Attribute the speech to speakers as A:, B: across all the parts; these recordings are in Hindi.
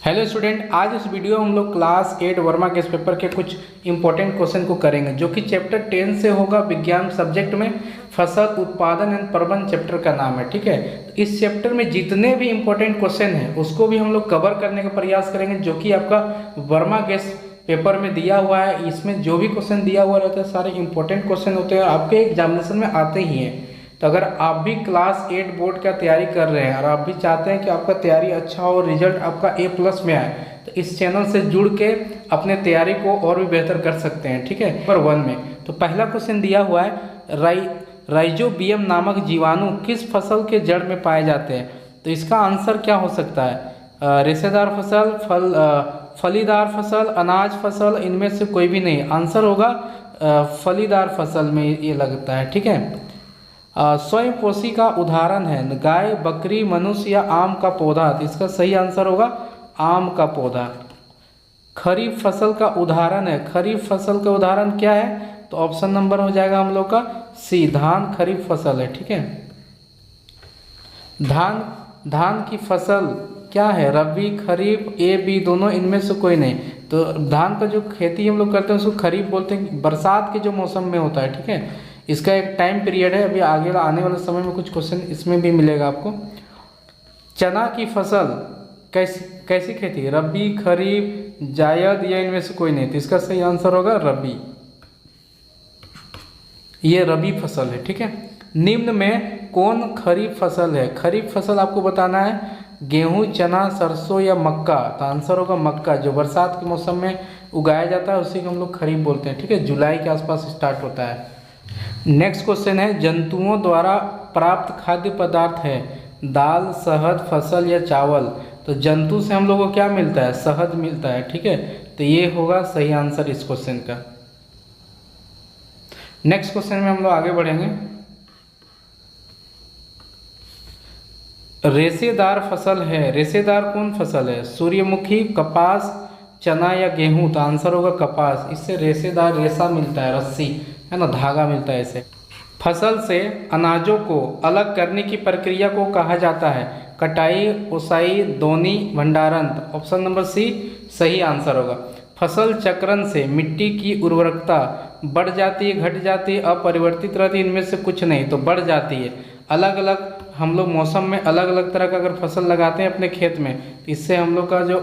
A: हेलो स्टूडेंट, आज इस वीडियो में हम लोग क्लास 8 वर्मा गेस पेपर के कुछ इंपॉर्टेंट क्वेश्चन को करेंगे, जो कि चैप्टर 10 से होगा। विज्ञान सब्जेक्ट में फसल उत्पादन एंड प्रबंधन चैप्टर का नाम है। ठीक है, तो इस चैप्टर में जितने भी इंपॉर्टेंट क्वेश्चन हैं उसको भी हम लोग कवर करने का प्रयास करेंगे, जो कि आपका वर्मा गेस पेपर में दिया हुआ है। इसमें जो भी क्वेश्चन दिया हुआ रहता है सारे इंपॉर्टेंट क्वेश्चन होते हैं, आपके एग्जामिनेशन में आते ही हैं। तो अगर आप भी क्लास 8 बोर्ड का तैयारी कर रहे हैं और आप भी चाहते हैं कि आपका तैयारी अच्छा हो, रिजल्ट आपका A+ में आए, तो इस चैनल से जुड़ के अपने तैयारी को और भी बेहतर कर सकते हैं। ठीक है, नंबर 1 में तो पहला क्वेश्चन दिया हुआ है, राइजोबियम नामक जीवाणु किस फसल के जड़ में पाए जाते हैं। तो इसका आंसर क्या हो सकता है? रेशेदार फसल, फलीदार फसल, अनाज फसल, इनमें से कोई भी नहीं। आंसर होगा फलीदार फसल में ये लगता है। ठीक है, स्वयं पोषी का उदाहरण है गाय, बकरी, मनुष्य या आम का पौधा। तो इसका सही आंसर होगा आम का पौधा। खरीफ फसल का उदाहरण है, खरीफ फसल का उदाहरण क्या है? तो ऑप्शन नंबर हो जाएगा हम लोग का सी, धान खरीफ फसल है। ठीक है, धान की फसल क्या है? रबी, खरीफ, ए बी दोनों, इनमें से कोई नहीं। तो धान का जो खेती हम लोग करते हैं उसको खरीफ बोलते हैं, बरसात के जो मौसम में होता है। ठीक है, इसका एक टाइम पीरियड है, अभी आगे आने वाले समय में कुछ क्वेश्चन इसमें भी मिलेगा आपको। चना की फसल कैसी खेती? रबी, खरीफ, जायद या इनमें से कोई नहीं। तो इसका सही आंसर होगा रबी, ये रबी फसल है। ठीक है, निम्न में कौन खरीफ फसल है? खरीफ फसल आपको बताना है गेहूं, चना, सरसों या मक्का। तो आंसर होगा मक्का, जो बरसात के मौसम में उगाया जाता है उसी को हम लोग खरीफ बोलते हैं। ठीक है, जुलाई के आसपास स्टार्ट होता है। नेक्स्ट क्वेश्चन है, जंतुओं द्वारा प्राप्त खाद्य पदार्थ है दाल, शहद, फसल या चावल। तो जंतु से हम लोग को क्या मिलता है? शहद मिलता है। ठीक है, तो ये होगा सही आंसर इस क्वेश्चन का। नेक्स्ट क्वेश्चन में हम लोग आगे बढ़ेंगे। रेशेदार फसल है, रेशेदार कौन फसल है? सूर्यमुखी, कपास, चना या गेहूं। तो आंसर होगा कपास, इससे रेशेदार रेशा मिलता है, रस्सी है ना, धागा मिलता है इसे। फसल से अनाजों को अलग करने की प्रक्रिया को कहा जाता है कटाई, ओसाई, दोनी, भंडारण। ऑप्शन नंबर सी सही आंसर होगा। फसल चक्रण से मिट्टी की उर्वरकता बढ़ जाती है, घट जाती है, अपरिवर्तित रहती है, इनमें से कुछ नहीं। तो बढ़ जाती है। अलग अलग हम लोग मौसम में अलग अलग तरह का अगर फसल लगाते हैं अपने खेत में, तो इससे हम लोग का जो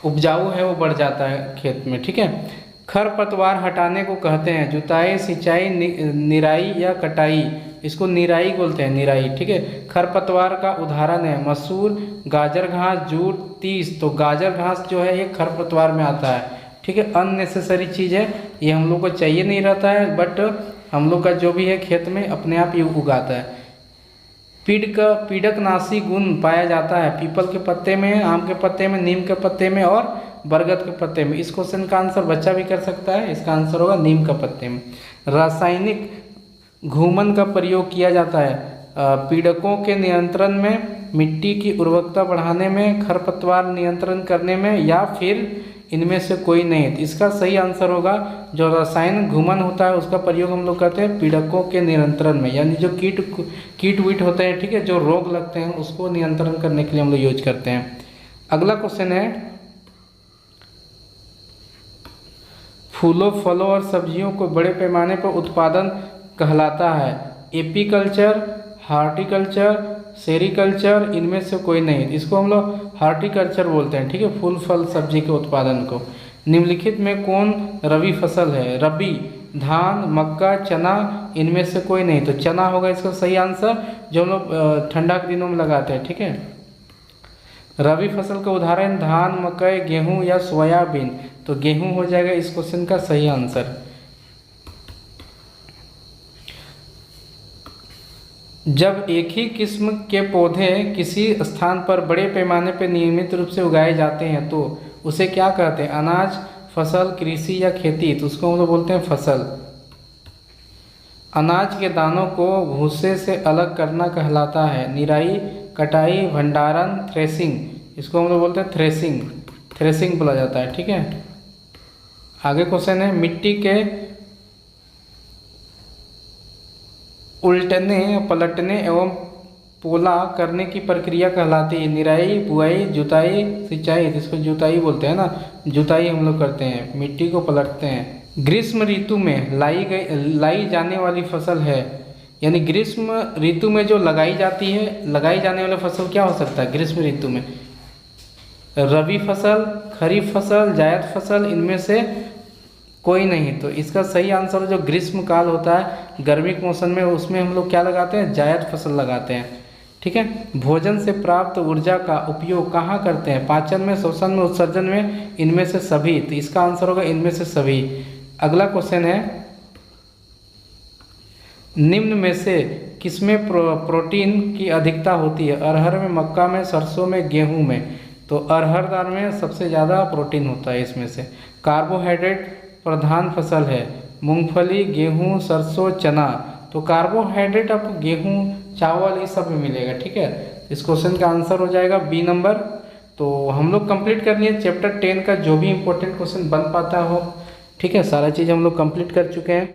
A: उपजाऊ है वो बढ़ जाता है खेत में। ठीक है, खरपतवार हटाने को कहते हैं जुताई, सिंचाई, निराई या कटाई। इसको निराई बोलते हैं, निराई। ठीक है, खरपतवार का उदाहरण है मसूर, गाजर घास, जूट, तीस। तो गाजर घास जो है ये खरपतवार में आता है। ठीक है, अननेसेसरी चीज़ है, ये हम लोग को चाहिए नहीं रहता है, बट हम लोग का जो भी है खेत में अपने आप ये उगाता है। पीड़कनाशी गुण पाया जाता है पीपल के पत्ते में, आम के पत्ते में, नीम के पत्ते में और बरगद के पत्ते में। इस क्वेश्चन का आंसर बच्चा भी कर सकता है, इसका आंसर होगा नीम का पत्ते में। रासायनिक घूमन का प्रयोग किया जाता है पीड़कों के नियंत्रण में, मिट्टी की उर्वरकता बढ़ाने में, खरपतवार नियंत्रण करने में, या फिर इनमें से कोई नहीं। तो इसका सही आंसर होगा जो रासायनिक घूमन होता है उसका प्रयोग हम लोग करते हैं पीड़कों के नियंत्रण में, यानी जो कीट वीट होते हैं, ठीक है, जो रोग लगते हैं उसको नियंत्रण करने के लिए हम लोग यूज करते हैं। अगला क्वेश्चन है, फूलों, फलों और सब्जियों को बड़े पैमाने पर उत्पादन कहलाता है एपीकल्चर, हार्टिकल्चर, सेरिकल्चर, इनमें से कोई नहीं। इसको हम लोग हार्टिकल्चर बोलते हैं। ठीक है, फूल, फल, सब्जी के उत्पादन को। निम्नलिखित में कौन रबी फसल है? रबी, धान, मक्का, चना, इनमें से कोई नहीं। तो चना होगा इसका सही आंसर, जो हम लोग ठंडा के दिनों में लगाते हैं। ठीक है, रबी फसल का उदाहरण धान, मकई, गेहूं या सोयाबीन। तो गेहूं हो जाएगा इस क्वेश्चन का सही आंसर। जब एक ही किस्म के पौधे किसी स्थान पर बड़े पैमाने पर नियमित रूप से उगाए जाते हैं तो उसे क्या कहते हैं? अनाज, फसल, कृषि या खेती। तो उसको हम लोग बोलते हैं फसल। अनाज के दानों को भूसे से अलग करना कहलाता है निराई, कटाई, भंडारण, थ्रेसिंग। इसको हम लोग बोलते हैं थ्रेसिंग, थ्रेसिंग बोला जाता है। ठीक है, आगे क्वेश्चन है, मिट्टी के उलटने, पलटने एवं पोला करने की प्रक्रिया कहलाती है? निराई, बुआई, जुताई, सिंचाई, जिसको जुताई बोलते हैं ना, जुताई हम लोग करते हैं, मिट्टी को पलटते हैं। ग्रीष्म ऋतु में लाई जाने वाली फसल है, यानी ग्रीष्म ऋतु में जो लगाई जाती है, लगाई जाने वाली फसल क्या हो सकता है ग्रीष्म ऋतु में? रबी फसल, खरीफ फसल, जायद फसल, इनमें से कोई नहीं। तो इसका सही आंसर जो ग्रीष्म काल होता है गर्मी के मौसम में, उसमें हम लोग क्या लगाते हैं? जायद फसल लगाते हैं। ठीक है। भोजन से प्राप्त ऊर्जा का उपयोग कहाँ करते हैं? पाचन में, श्वसन में, उत्सर्जन में, इनमें से सभी। तो इसका आंसर होगा इनमें से सभी। अगला क्वेश्चन है, निम्न में से किसमें प्रोटीन की अधिकता होती है? अरहर में, मक्का में, सरसों में, गेहूं में। तो अरहर दाल में सबसे ज़्यादा प्रोटीन होता है इसमें से। कार्बोहाइड्रेट प्रधान फसल है, मूंगफली, गेहूं, सरसों, चना। तो कार्बोहाइड्रेट आपको गेहूं, चावल, ये सब में मिलेगा। ठीक है। इस क्वेश्चन का आंसर हो जाएगा बी नंबर। तो हम लोग कंप्लीट कर लिए चैप्टर 10 का जो भी इंपॉर्टेंट क्वेश्चन बन पाता हो। ठीक है, सारा चीज़ हम लोग कंप्लीट कर चुके हैं।